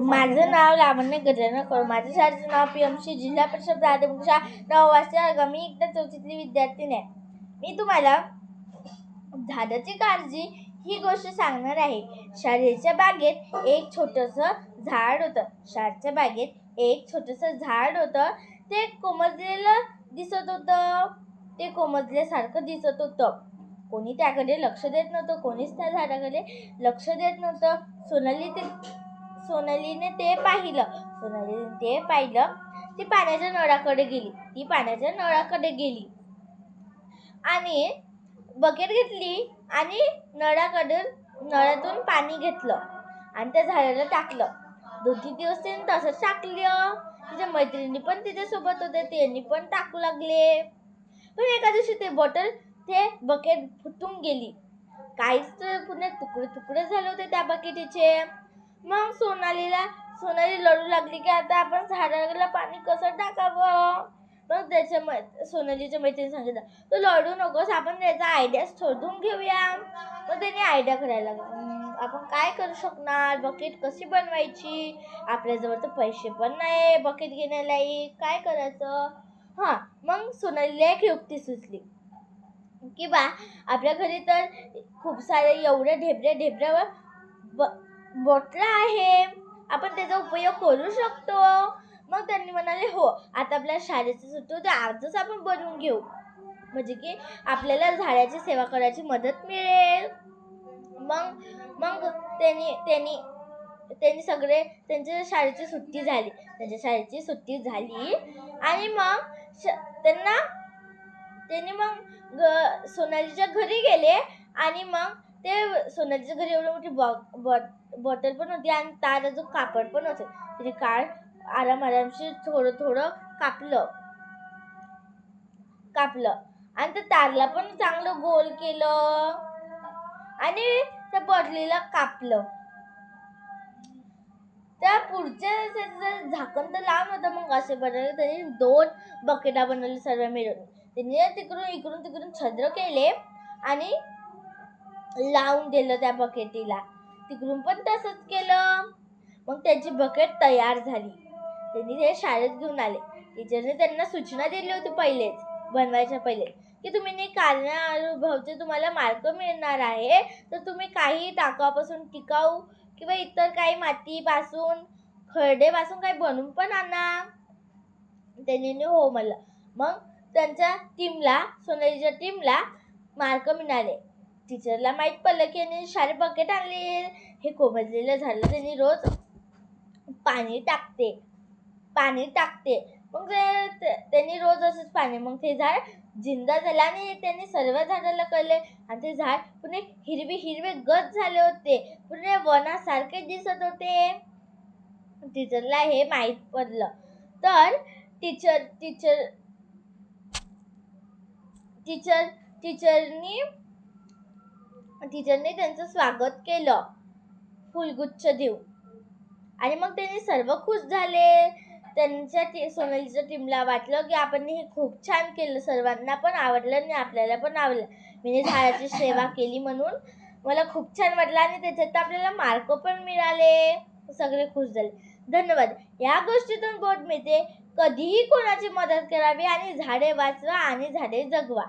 माझं नाव लावण्य गजानन कौर. माझ्या शाळेचं नाव PMC जिल्हा परिषद प्राथमिक शाळा 9 वाजता. मी एकदा 4थीतली विद्यार्थिनी आहे. मी तुम्हाला झाडाची काळजी ही गोष्ट सांगणार आहे. शाळेच्या बागेत एक छोटंसं झाड होतं. शाळेच्या बागेत एक छोटंसं झाड होतं. ते कोमजलेलं दिसत होतं. ते कोमजल्यासारखं दिसत होतं. कोणी त्याकडे लक्ष देत नव्हतं. कोणीच त्या झाडाकडे लक्ष देत नव्हतं. सोनालीने ते पाहिलं. ती पाण्याच्या नळाकडे गेली आणि बकेट घेतली आणि नळातून पाणी घेतलं आणि त्या झाडाला टाकलं. 2-3 दिवस त्यांनी तसंच टाकलं. तिच्या मैत्रिणी पण तिच्यासोबत होत्या. त्यांनी पण टाकू लागले. पण एका दिवशी ते बकेट फुटून गेली. काहीच पुन्हा तुकडे झाले होते त्या बकेटीचे. मग सोनाली लढू लागली की आता आपण झाडाला पाणी कसं टाकावं. मग सोनालीच्या मैत्रिणी सांगितलं, तू लढू नकोस, आपण त्याचा आयडिया शोधून घेऊया. मग त्यांनी आयडिया करायला लागला. आपण काय करू शकणार, बकेट कशी बनवायची, आपल्याजवळ तर पैसे पण नाही बकेट घेण्याला, काय करायचं. मग सोनालीला एक युक्ती सुचली की आपल्या घरी तर खूप सारे एवढ्या ढेबऱ्यावर बॉटला आहे, आपण त्याचा उपयोग करू शकतो. मग त्यांनी म्हणाले, हो, आता आपल्या शाळेची सुट्टी होती, आजच आपण बनवून घेऊ, म्हणजे की आपल्याला झाडाची सेवा करायची मदत मिळेल. मग त्यांनी सगळे त्यांच्या शाळेची सुट्टी झाली आणि मग त्यांनी सोनालीच्या घरी गेले आणि मग ते सोनालीच्या घरी एवढी मोठी बॉटल पण होती आणि ताराचं कापड पण होते. तिने आरामशीर थोडं कापलं आणि त्या तारला पण चांगलं गोल केलं आणि त्या बॉटलीला कापलं. त्या पुढच्या झाकण तर लावून होतं. मग असे बनवले त्यांनी 2 बकेटा बनवले सर्व मिळून. त्यांनी इकडून तिकडून छिद्र केले आणि लावून दिलं त्या बकेटीला. तिकडून पण तसंच केलं. मग त्याची बकेट तयार झाली. त्यांनी ते शाळेत घेऊन आले. टीचरने त्यांना सूचना दिली होती बनवायच्या पहिले की तुम्ही कार्यानुभवचे तुम्हाला मार्क मिळणार आहे, तर तुम्ही काही टाकापासून टिकाऊ किंवा इतर काही मातीपासून खरडेपासून काही बनवून पण आणा. त्यांनी हो म्हणलं. मग त्यांच्या सोनालीच्या टीमला मार्क मिळाले. टीचरला माहीत पडलं की यांनी शाळेत बकेट आणली. हे कोमजलेलं झाडलं त्यांनी रोज पाणी टाकते. मग त्यांनी रोज असंच पाणी, मग ते झाड जिंदा झालं आणि त्यांनी सर्व झाडाला कळले आणि ते झाड पुन्हा हिरवे गज झाले होते. पुन्हा वनासारखे दिसत होते. टीचरला हे माहीत पडलं तर टीचरने त्यांचं स्वागत केलं फुलगुच्छ देऊन आणि मग त्यांनी सर्व खुश झाले. त्यांच्या सोनालीच्या टीमला वाटलं की आपण हे खूप छान केलं, सर्वांना पण आवडलं आणि आपल्याला पण आवडलं. मी झाडाची सेवा केली म्हणून मला खूप छान वाटलं आणि त्याच्यात आपल्याला मार्क पण मिळाले. सगळे खुश झाले. धन्यवाद. या गोष्टीतून बोध मिळते, कधीही कोणाची मदत करावी आणि झाडे वाचवा आणि झाडे जगवा.